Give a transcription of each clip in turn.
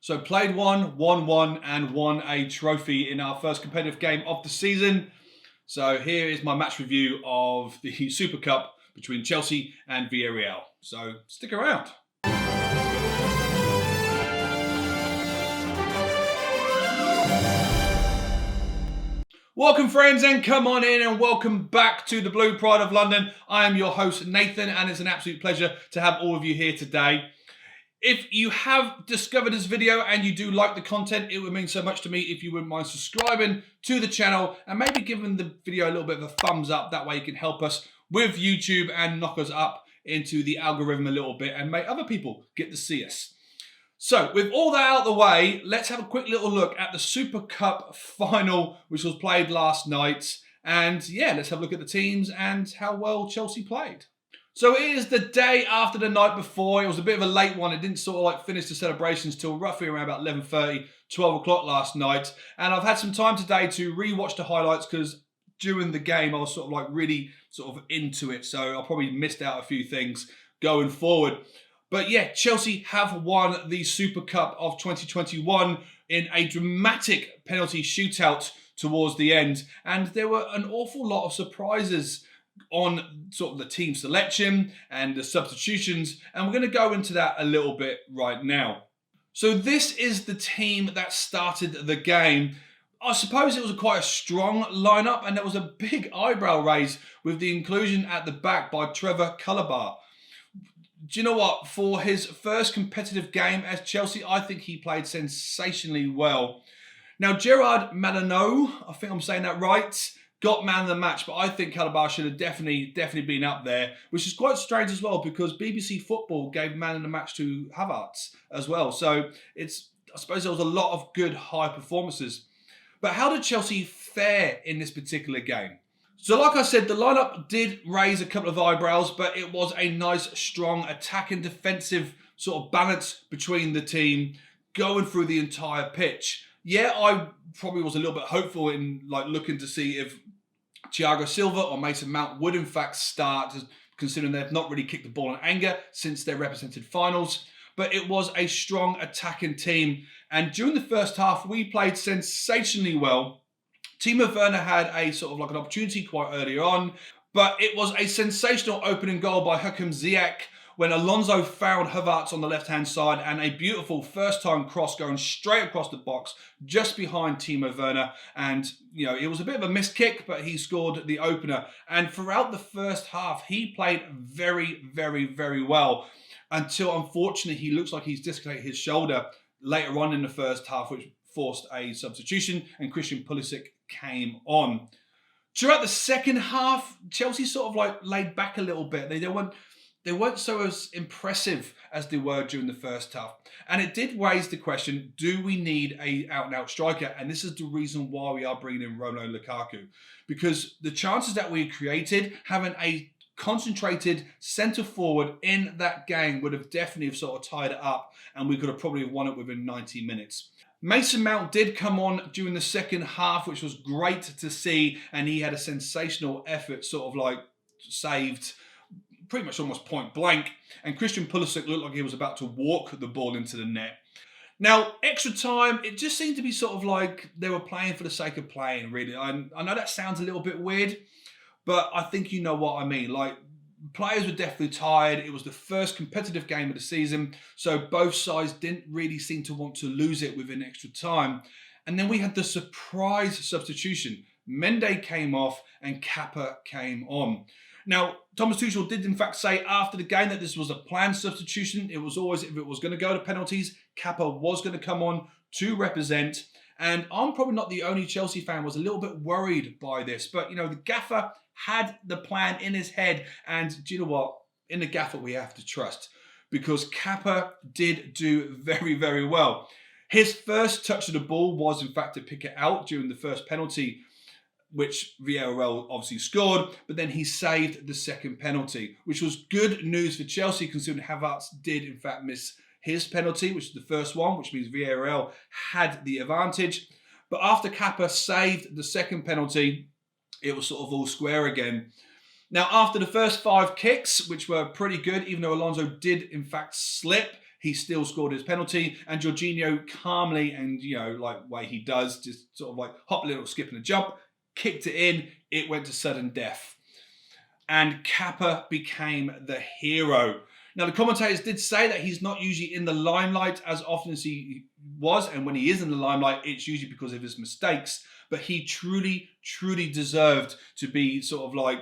So played one, won one, and won a trophy in our first competitive game of the season. So here is my match review of the Super Cup between Chelsea and Villarreal. So stick around. Welcome friends, and come on in and welcome back to the Blue Pride of London. I am your host Nathan, and it's an absolute pleasure to have all of you here today. If you have discovered this video and you do like the content, it would mean so much to me if you wouldn't mind subscribing to the channel and maybe giving the video a little bit of a thumbs up. That way you can help us with YouTube and knock us up into the algorithm a little bit and make other people get to see us. So with all that out of the way, let's have a quick little look at the Super Cup final, which was played last night. And yeah, let's have a look at the teams and how well Chelsea played. So it is the day after the night before. It was a bit of a late one. It didn't sort of like finish the celebrations till roughly around about 11:30, 12 o'clock last night. And I've had some time today to rewatch the highlights because during the game I was sort of like really sort of into it. So I probably missed out a few things going forward. But yeah, Chelsea have won the Super Cup of 2021 in a dramatic penalty shootout towards the end. And there were an awful lot of surprises on sort of the team selection and the substitutions. And we're going to go into that a little bit right now. So this is the team that started the game. I suppose it was quite a strong lineup, and there was a big eyebrow raise with the inclusion at the back by Trevor Chalobah. Do you know what? For his first competitive game as Chelsea, I think he played sensationally well. Now, Gerard Malinot, I think I'm saying that right, got man of the match, but I think Chalobah should have definitely been up there, which is quite strange as well because BBC Football gave man of the match to Havertz as well. So I suppose there was a lot of good high performances. But how did Chelsea fare in this particular game? So like I said, the lineup did raise a couple of eyebrows, but it was a nice, strong attack and defensive sort of balance between the team going through the entire pitch. Yeah, I probably was a little bit hopeful in like looking to see if Thiago Silva or Mason Mount would in fact start, considering they've not really kicked the ball in anger since they represented finals. But it was a strong attacking team. And during the first half, we played sensationally well. Timo Werner had a sort of like an opportunity quite early on, but it was a sensational opening goal by Hakim Ziyech when Alonso found Havertz on the left-hand side and a beautiful first-time cross going straight across the box just behind Timo Werner. And, you know, it was a bit of a missed kick, but he scored the opener. And throughout the first half, he played very, very, very well until, unfortunately, he looks like he's dislocated his shoulder later on in the first half, which forced a substitution, and Christian Pulisic came on. Throughout the second half, Chelsea sort of like laid back a little bit. They weren't so as impressive as they were during the first half. And it did raise the question, do we need a out-and-out striker? And this is the reason why we are bringing in Romelu Lukaku. Because the chances that we created, having a concentrated centre forward in that game would have definitely sort of tied it up, and we could have probably won it within 90 minutes. Mason Mount did come on during the second half, which was great to see, and he had a sensational effort, sort of like saved pretty much almost point blank, and Christian Pulisic looked like he was about to walk the ball into the net. Now, extra time, it just seemed to be sort of like they were playing for the sake of playing, really. I know that sounds a little bit weird, but I think you know what I mean. Like, players were definitely tired. It was the first competitive game of the season, so both sides didn't really seem to want to lose it within extra time. And then we had the surprise substitution. Mendy came off and Kappa came on. Now, Thomas Tuchel did in fact say after the game that this was a planned substitution. It was always, if it was going to go to penalties, Kappa was going to come on to represent. And I'm probably not the only Chelsea fan was a little bit worried by this. But, you know, the gaffer had the plan in his head. And do you know what? In the gaffer, we have to trust. Because Kappa did do very, very well. His first touch of the ball was, in fact, to pick it out during the first penalty, which Villarreal obviously scored, but then he saved the second penalty, which was good news for Chelsea, considering Havertz did in fact miss his penalty, which is the first one, which means Villarreal had the advantage. But after Kappa saved the second penalty, it was sort of all square again. Now, after the first 5 kicks, which were pretty good, even though Alonso did in fact slip, he still scored his penalty, and Jorginho calmly, and like way he does, just sort of like hop a little skip and a jump, kicked it in. It went to sudden death, and Kappa became the hero. Now, the commentators did say that he's not usually in the limelight as often as he was, and when he is in the limelight, it's usually because of his mistakes. But he truly, truly deserved to be sort of like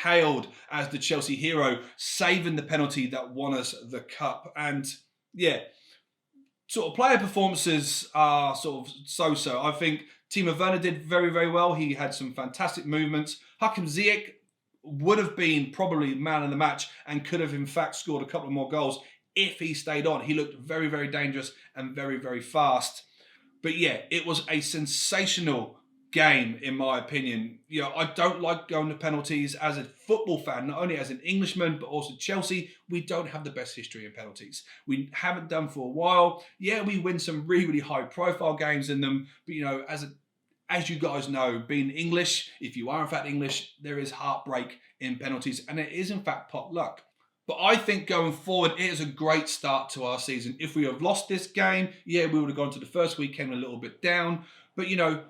hailed as the Chelsea hero, saving the penalty that won us the cup. And yeah, sort of player performances are sort of so-so. I think Timo Werner did very, very well. He had some fantastic movements. Hakim Ziyech would have been probably man of the match and could have in fact scored a couple of more goals if he stayed on. He looked very, very dangerous and very, very fast. But yeah, it was a sensational game in my opinion. I don't like going to penalties as a football fan, not only as an Englishman, but also Chelsea. We don't have the best history in penalties. We haven't done for a while. Yeah, we win some really, really high profile games in them, but as you guys know, being English, if you are in fact English, there is heartbreak in penalties, and it is in fact pot luck. But I think going forward, it is a great start to our season. If we have lost this game, yeah, we would have gone to the first weekend a little bit down. But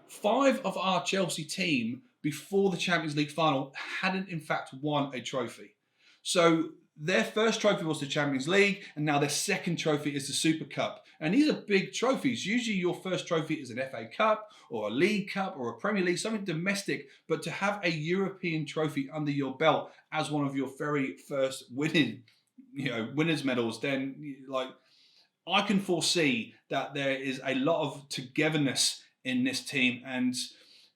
5 of our Chelsea team before the Champions League final hadn't in fact won a trophy. So their first trophy was the Champions League, and now their second trophy is the Super Cup. And these are big trophies. Usually your first trophy is an FA Cup or a League Cup or a Premier League, something domestic. But to have a European trophy under your belt as one of your very first winners' medals, then I can foresee that there is a lot of togetherness in this team. And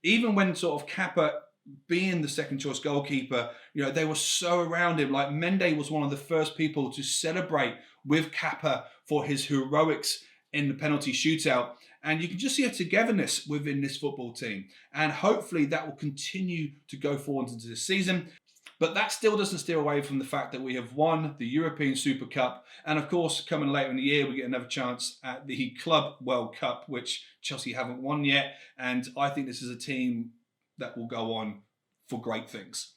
even when sort of Kappa being the second choice goalkeeper, they were so around him. Like Mendy was one of the first people to celebrate with Kappa for his heroics in the penalty shootout. And you can just see a togetherness within this football team. And hopefully that will continue to go forward into this season. But that still doesn't steer away from the fact that we have won the European Super Cup. And of course, coming later in the year, we get another chance at the Club World Cup, which Chelsea haven't won yet. And I think this is a team that will go on for great things.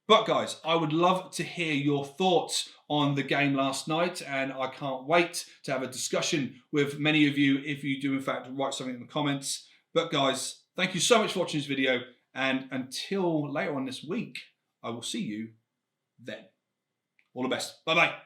But guys, I would love to hear your thoughts on the game last night, and I can't wait to have a discussion with many of you if you do in fact write something in the comments. But guys, thank you so much for watching this video, and until later on this week, I will see you then. All the best. Bye-bye.